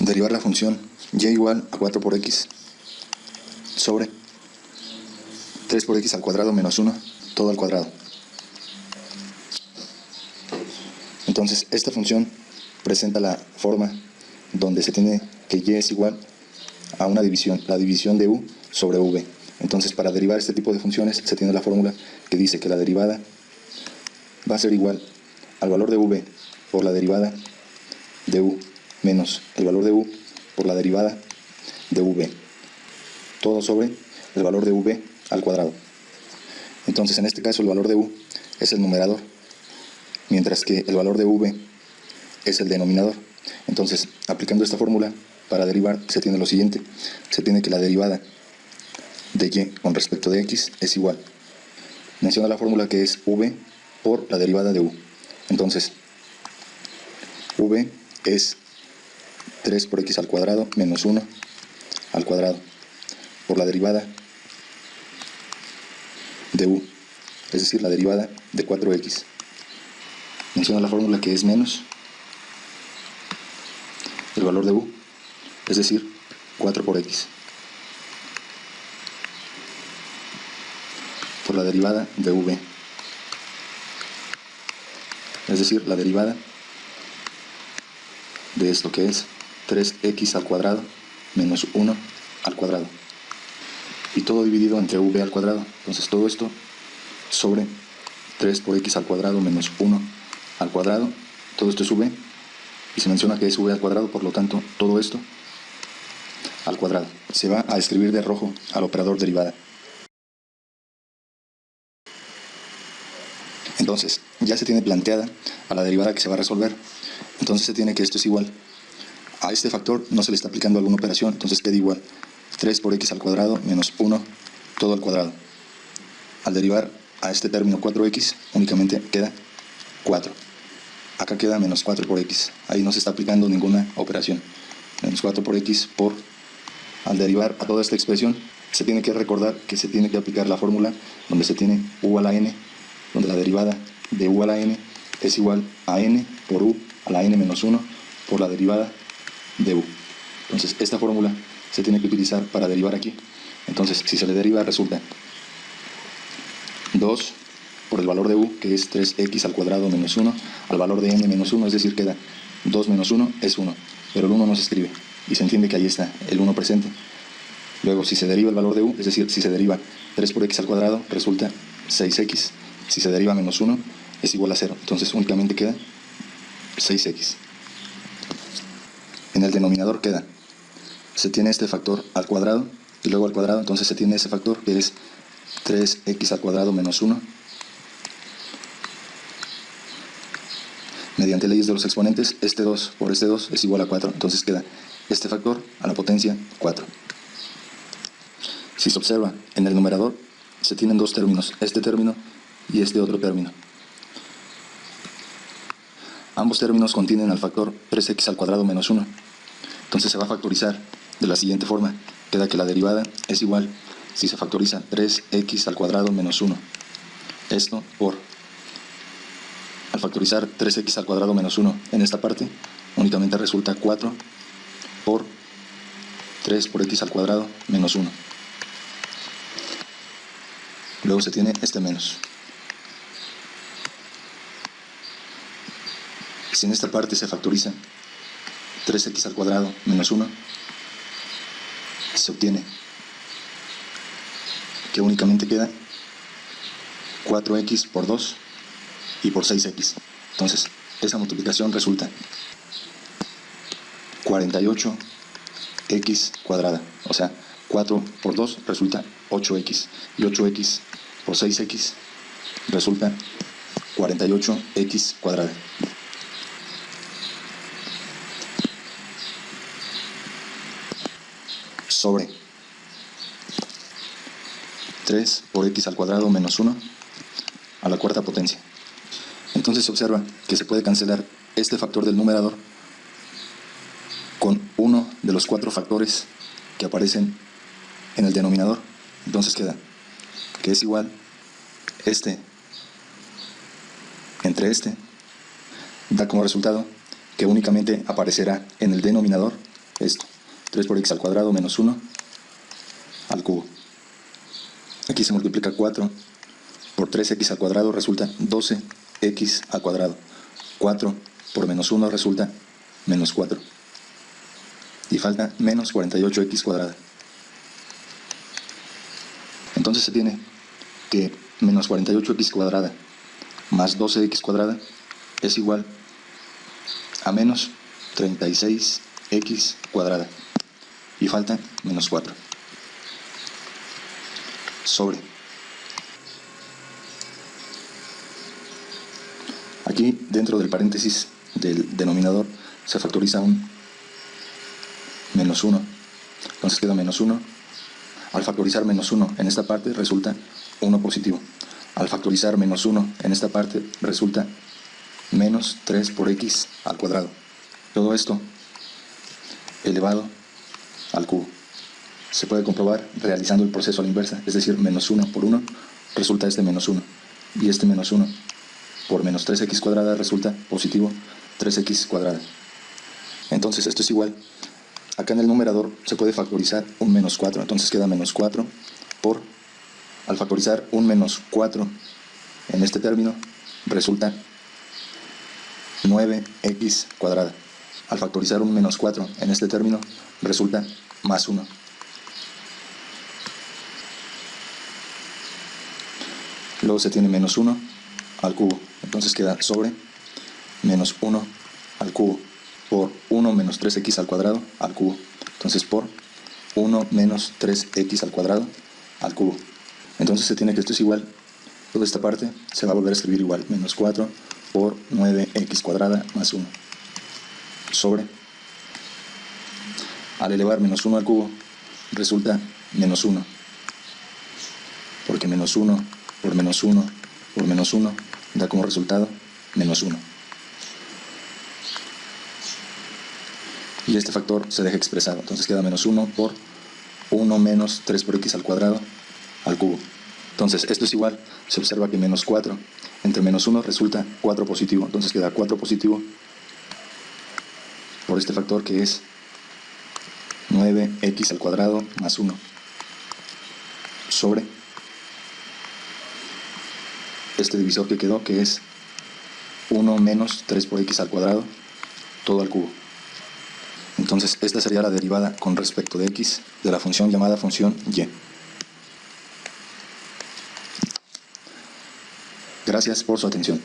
Derivar la función y igual a 4 por x sobre 3 por x al cuadrado menos 1, todo al cuadrado. Entonces, esta función presenta la forma donde se tiene que y es igual a una división, la división de u sobre v. Entonces, para derivar este tipo de funciones, se tiene la fórmula que dice que la derivada va a ser igual al valor de v por la derivada de u menos el valor de u por la derivada de v, todo sobre el valor de v al cuadrado. Entonces, en este caso, el valor de u es el numerador, mientras que el valor de v es el denominador. Entonces, aplicando esta fórmula para derivar, se tiene lo siguiente. Se tiene que la derivada de y con respecto de x es igual. Menciona la fórmula que es v por la derivada de u. Entonces, v es 3 por x al cuadrado menos 1 al cuadrado por la derivada de u, es decir, la derivada de 4x. Menciona la fórmula que es menos el valor de u, es decir, 4 por x, por la derivada de v, es decir, la derivada de esto que es 3x al cuadrado menos 1 al cuadrado, y todo dividido entre v al cuadrado. Entonces todo esto sobre 3 por x al cuadrado menos 1 al cuadrado, todo esto es v, y se menciona que es v al cuadrado, por lo tanto todo esto al cuadrado. Se va a escribir de rojo al operador derivada. Entonces, ya se tiene planteada a la derivada que se va a resolver. Entonces se tiene que esto es igual a este factor, no se le está aplicando alguna operación, entonces queda igual 3 por x al cuadrado menos 1 todo al cuadrado. Al derivar a este término 4x, únicamente queda 4. Acá queda menos 4 por x, ahí no se está aplicando ninguna operación. Menos 4 por x por... Al derivar a toda esta expresión, se tiene que recordar que se tiene que aplicar la fórmula donde se tiene u a la n, donde la derivada de u a la n es igual a n por u a la n menos 1 por la derivada de u. Entonces, esta fórmula se tiene que utilizar para derivar aquí. Entonces, si se le deriva, resulta 2 por el valor de u, que es 3x al cuadrado menos 1, al valor de n menos 1, es decir, queda 2 menos 1 es 1, pero el 1 no se escribe, y se entiende que ahí está el 1 presente. Luego, si se deriva el valor de u, es decir, si se deriva 3 por x al cuadrado, resulta 6x. Si se deriva menos 1, es igual a 0. Entonces, únicamente queda 6x. En el denominador se tiene este factor al cuadrado, y luego al cuadrado, entonces se tiene ese factor que es 3x al cuadrado menos 1. Mediante leyes de los exponentes, este 2 por este 2 es igual a 4. Entonces queda este factor a la potencia 4. Si se observa, en el numerador se tienen dos términos, este término y este otro término. Ambos términos contienen al factor 3x al cuadrado menos 1. Entonces se va a factorizar de la siguiente forma. Queda que la derivada es igual, si se factoriza, 3x al cuadrado menos 1. Esto por... Al factorizar 3x al cuadrado menos 1 en esta parte, únicamente resulta 4 por 3 por x al cuadrado menos 1. Luego se tiene este menos. Si en esta parte se factoriza 3x al cuadrado menos 1, se obtiene que únicamente queda 4x por 2 y por 6x. Entonces, esa multiplicación resulta 48x cuadrada. O sea, 4 por 2 resulta 8x. Y 8x por 6x resulta 48x cuadrada. Sobre 3 por x al cuadrado menos 1 a la cuarta potencia. Entonces se observa que se puede cancelar este factor del numerador con uno de los 4 factores que aparecen en el denominador. Entonces queda que es igual este entre este, da como resultado que únicamente aparecerá en el denominador esto. 3 por x al cuadrado menos 1 al cubo. Aquí se multiplica 4 por 3x al cuadrado, resulta 12x al cuadrado. 4 por menos 1 resulta menos 4. Y falta menos 48x cuadrada. Entonces se tiene que menos 48x cuadrada más 12x cuadrada es igual a menos 36x cuadrada. Y falta menos 4. Sobre. Aquí dentro del paréntesis del denominador se factoriza un menos 1. Entonces queda menos 1. Al factorizar menos 1 en esta parte resulta 1 positivo. Al factorizar menos 1 en esta parte resulta menos 3 por x al cuadrado. Todo esto elevado al cubo. Se puede comprobar realizando el proceso a la inversa, es decir, menos 1 por 1 resulta este menos 1. Y este menos 1 por menos 3x cuadrada resulta positivo 3x cuadrada. Entonces esto es igual. Acá en el numerador se puede factorizar un menos 4, entonces queda menos 4 por, al factorizar un menos 4 en este término, resulta 9x cuadrada. Al factorizar un menos 4 en este término, resulta más 1. Luego se tiene menos 1 al cubo, entonces queda sobre menos 1 al cubo por 1 menos 3x al cuadrado al cubo. Entonces por 1 menos 3x al cuadrado al cubo. Entonces se tiene que esto es igual. Toda esta parte se va a volver a escribir igual. Menos 4 por 9x cuadrada más 1. Sobre. Al elevar menos 1 al cubo resulta menos 1. Porque menos 1 por menos 1 por menos 1 da como resultado menos 1. Y este factor se deja expresado, entonces queda menos 1 por 1 menos 3 por x al cuadrado al cubo. Entonces esto es igual, se observa que menos 4 entre menos 1 resulta 4 positivo, entonces queda 4 positivo por este factor que es 9x al cuadrado más 1 sobre este divisor que quedó, que es 1 menos 3 por x al cuadrado todo al cubo. Entonces esta sería la derivada con respecto de x de la función llamada función y. Gracias por su atención.